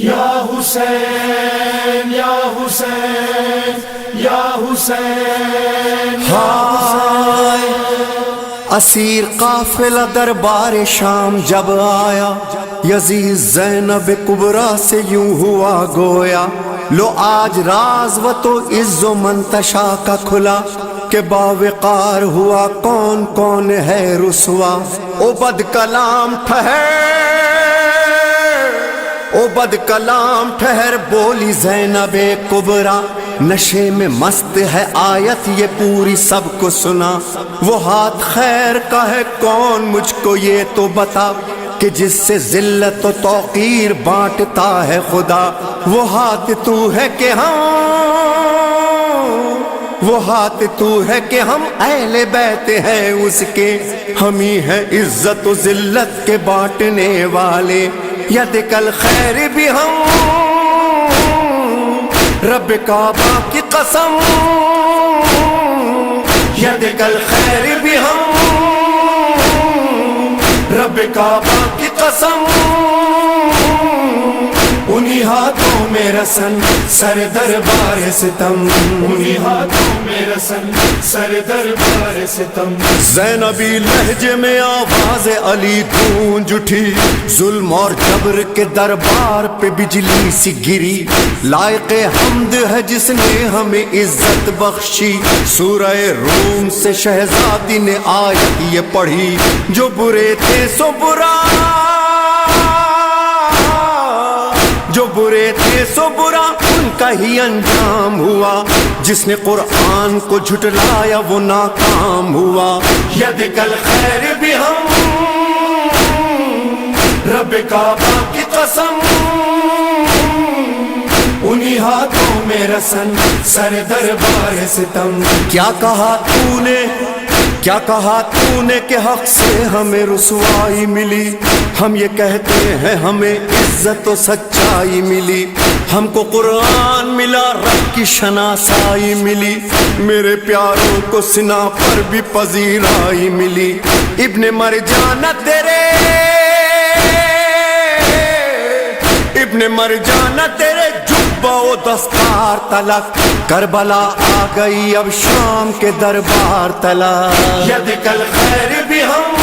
یا حسین یا حسین یا حسین ہائے اسیر قافلہ دربار شام جب آیا، یزید زینب کبریٰ سے یوں ہوا گویا، لو آج راز و تو عز و منتشا کا کھلا، کہ باوقار ہوا کون کون ہے رسوا۔ او بد کلام ٹھہر، او بد کلام ٹھہر، بولی زینب کبریٰ، نشے میں مست ہے آیت یہ پوری سب کو سنا۔ وہ ہاتھ خیر کا ہے کون مجھ کو یہ تو بتا، کہ جس سے ذلت و توقیر بانٹتا ہے خدا۔ وہ ہاتھ تو ہے کہ وہ ہاتھ تو ہے کہ ہم اہل بیت ہیں اس کے، ہم ہی ہیں عزت و ذلت کے بانٹنے والے۔ ید کل خیر بھی ہم، رب کعبہ کی قسم، ید کل خیر بھی ہم، رب کعبہ کی قسم، انہی ہاتھوں میں رسن سر دربار ستم، انہی ہاتھوں میں رسن سر دربار ستم۔ زینبی لہجے میں آواز علی گونج اٹھی، ظلم اور جبر کے دربار پہ بجلی سی گری۔ لائق حمد ہے جس نے ہمیں عزت بخشی، سورہ روم سے شہزادی نے آیت یہ پڑھی، جو برے تھے سو برا، جو برے تھے سو برا ان کا ہی انجام ہوا، جس نے قرآن کو جھٹلایا وہ ناکام ہوا۔ ید کل خیر بھی ہم، رب کعبہ کی قسم، انہی ہاتھوں میں رسن سر دربار ستم۔ کیا کہا تو نے، کیا کہا تو نے کہ حق سے ہمیں رسوائی ملی، ہم یہ کہتے ہیں ہمیں عزت و سچائی ملی۔ ہم کو قرآن ملا، رب کی شناسائی ملی، میرے پیاروں کو سنا پر بھی پذیرائی ملی۔ ابن مرجان تیرے، ابن مرجان تیرے جبہ و دستار تلک، کربلا آ گئی اب شام کے دربار تلک۔ ید کل خیر بھی ہم،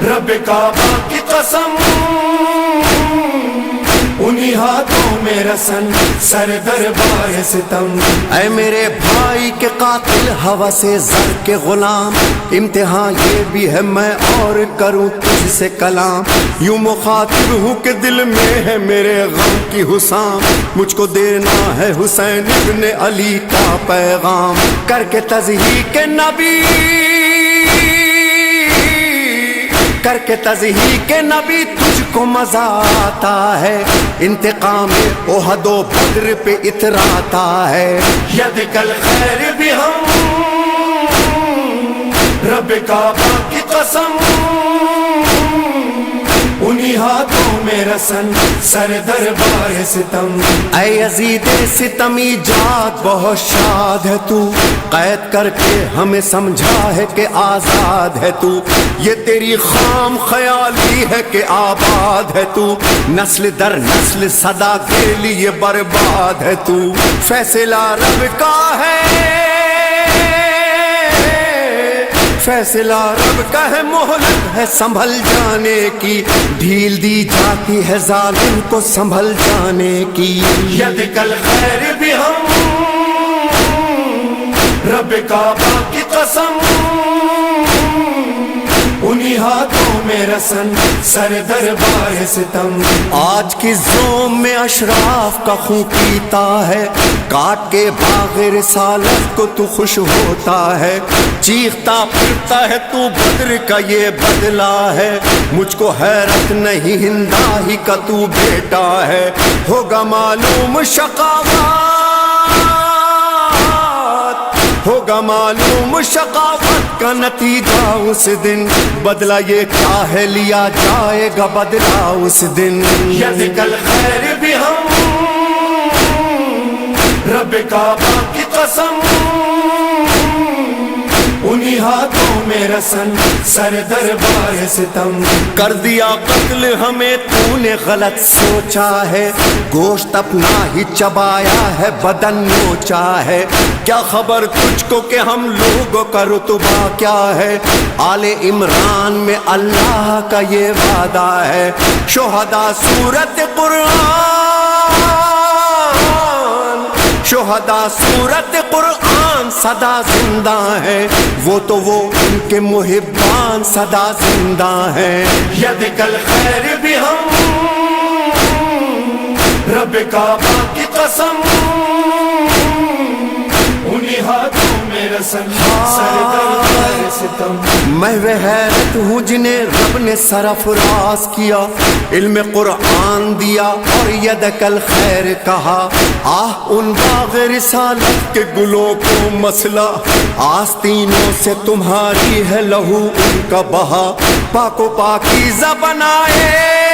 رب کعبہ کی قسم، انہی ہاتھوں میں رسن سر دربار ستم۔ اے میرے بھائی کے قاتل ہوس سے زر کے غلام، امتحان یہ بھی ہے میں اور کروں تجھ سے کلام۔ یوں مخاطب ہوں کہ دل میں ہے میرے غم کی حسام، مجھ کو دینا ہے حسین ابن علی کا پیغام۔ کر کے تضحیق نبی، کر کے تضحیق نبی تجھ کو مزہ آتا ہے، انتقام احد و بدر پہ اتراتا ہے۔ ید کل خیر بھی ہم، رب کعبہ کی قسم، انہی ہاتھوں میں رسن سر دربار ستم۔ اے یزید ستمی جات بہت شاد ہے تو، قید کر کے ہمیں سمجھا ہے کہ آزاد ہے تو، یہ تیری خام خیالی ہے کہ آباد ہے تو، نسل در نسل صدا کے لیے برباد ہے تو۔ فیصلہ رب کا ہے، فیصلہ رب کا ہے، مہلت ہے سنبھل جانے کی، ڈھیل دی جاتی ہے ظالم کو سنبھل جانے کی۔ ید کل خیر بھی ہم، رب کعبہ کی قسم، انہی ہاتھوں میں رسن سر دربار ستم۔ آج کی زوم میں اشراف کا خون پیتا ہے، کاٹ کے باغ رسالت کو تو خوش ہوتا ہے، چیختا پھرتا ہے تو بدر کا یہ بدلہ ہے، مجھ کو حیرت نہیں ہندا ہی کا تو بیٹا ہے۔ ہوگا معلوم شقاوت، ہوگا معلوم شقاوت کا نتیجہ اس دن، بدلہ یہ کیا ہے لیا جائے گا بدلہ اس دن۔ ید کل خیر بھی ہم، رب کعبہ کی قسم، انہی ہاتھوں میں رسن سر دربار ستم کر دیا قتل ہمیں تو نے غلط سوچا ہے گوشت اپنا ہی چبایا ہے بدن نوچا ہے کیا خبر تجھ کو کہ ہم لوگوں کا رتبہ کیا ہے آل عمران میں اللہ کا یہ وعدہ ہے شہداء سورت قرآن شہداء سورت قرآن صدا زندہ ہے وہ تو وہ ان کے محبان صدا زندہ ہیں ید کل خیر بھی ہم رب کعبہ کی قسم انہی ہاتھوں میں رسن سر دربار ستم میں وہ حیرت ہوں جنہیں رب نے سرفراز کیا علم قرآن دیا اور یدک الخیر کہا آہ ان باغ رسالت کے گلوں کو مسئلہ آستینوں سے تمہاری ہے لہو ان کا بہا پاک و پاکیزہ بنائے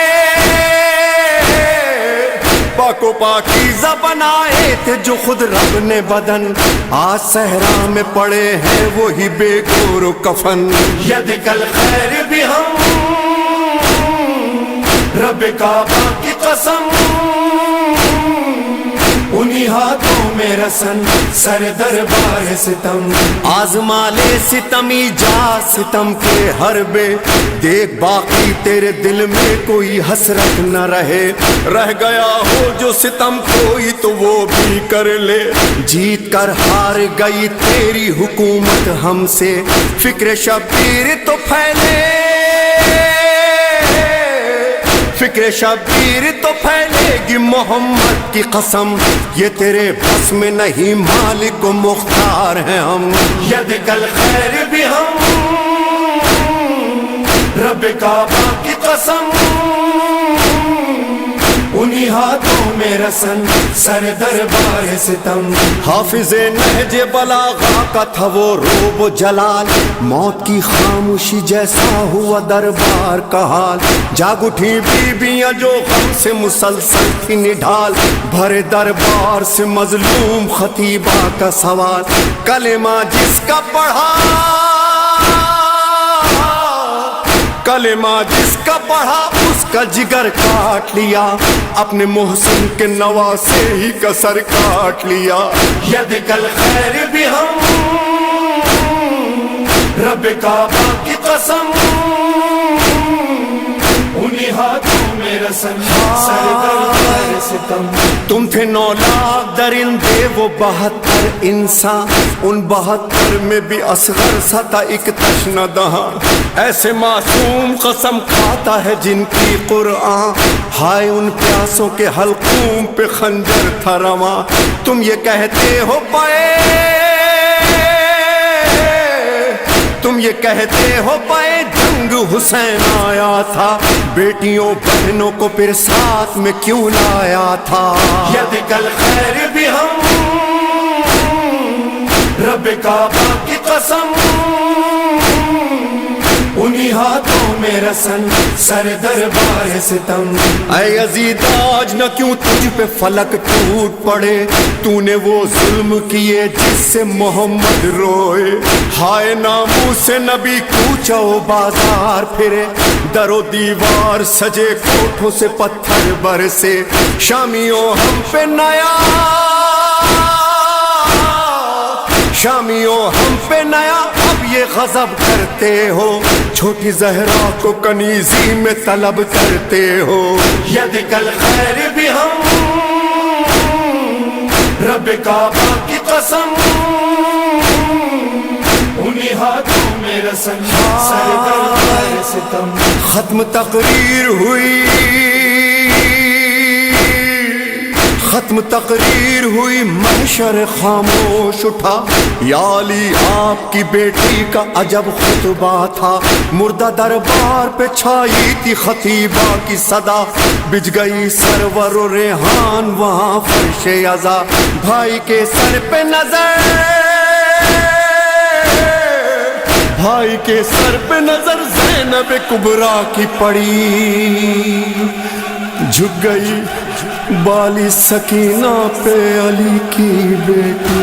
پاک و پاکیزہ بنائے تھے جو خود رب نے بدن آج صحرا میں پڑے ہیں وہی بے گور و کفن ید کل خیر بھی ہم رب کعبہ کی قسم انہی ہاتھوں میں رسن سر دربار ستم آزما لے ستمی جا ستم کے حربے دیکھ باقی تیرے دل میں کوئی حسرت نہ رہ گیا ہو جو ستم کوئی تو وہ بھی کر لے جیت کر ہار گئی تیری حکومت ہم سے فکر شبیر تو پھیلے فکر شبیر تو پھیلے گی محمد کی قسم یہ تیرے بس میں نہیں مالک و مختار ہیں ہم ید کل خیر بھی ہم رب کعبہ کی قسم انہی ہاتھوں میں رسن سر دربار ستم حافظ نہج بلاغہ کا تھا وہ روب و جلال موت کی خاموشی جیسا ہوا دربار کا حال جاگ اٹھی بیویاں جو غم سے مسلسل تھی نڈھال بھرے دربار سے مظلوم خطیبہ کا سوال کلمہ جس کا پڑھا کلمہ جس کا پڑھا اس کا جگر کاٹ لیا اپنے محسن کے نواسے ہی کا سر کاٹ لیا ید کل خیر بھی ہم رب کعبہ کی قسم انہی ہاتھوں میں رسن سر دربار ستم تم تھے 9 لاکھ درندے وہ 72 انسان ان 72 میں بھی اصغر سا تھا ایک تشنہ دہاں ایسے معصوم قسم کھاتا ہے جن کی قرآن ہائے ان پیاسوں کے حلقوم پہ خنجر تھا رواں تم یہ کہتے ہو پائے جنگ حسین آیا تھا بیٹیوں بہنوں کو پھر ساتھ میں کیوں لایا تھا ید کل خیر بھی ہم رب کعبہ کی قسم انہی ہاتھوں میں رسن سر دربار ستم اے یزید آج نہ کیوں تجھ پہ فلک ٹوٹ پڑے تو نے وہ ظلم کیے جس سے محمد روئے ہائے ناموس نبی کوچہ و بازار پھرے در و دیوار سجے کوٹھوں سے پتھر برسے شامیوں ہم پہ نیا شامیوں ہم پہ نیا اب یہ غضب کرتے ہو چھوٹی زہرا کو کنیزی میں طلب کرتے ہو ید کل خیر بھی ہم رب کعبہ کی قسم انہی ہاتھوں میں رسن سر دربار ستم ختم تقریر ہوئی محشر خاموش اٹھا یا علی آپ کی بیٹی کا عجب خطبہ تھا مردہ دربار پہ چھائی تھی خطیبہ کی صدا بج گئی سرور و ریحان وہاں فرش عزا بھائی کے سر پہ نظر زینب کبریٰ کی پڑی جھک گئی بالی سکینہ پہ علی کی بیٹی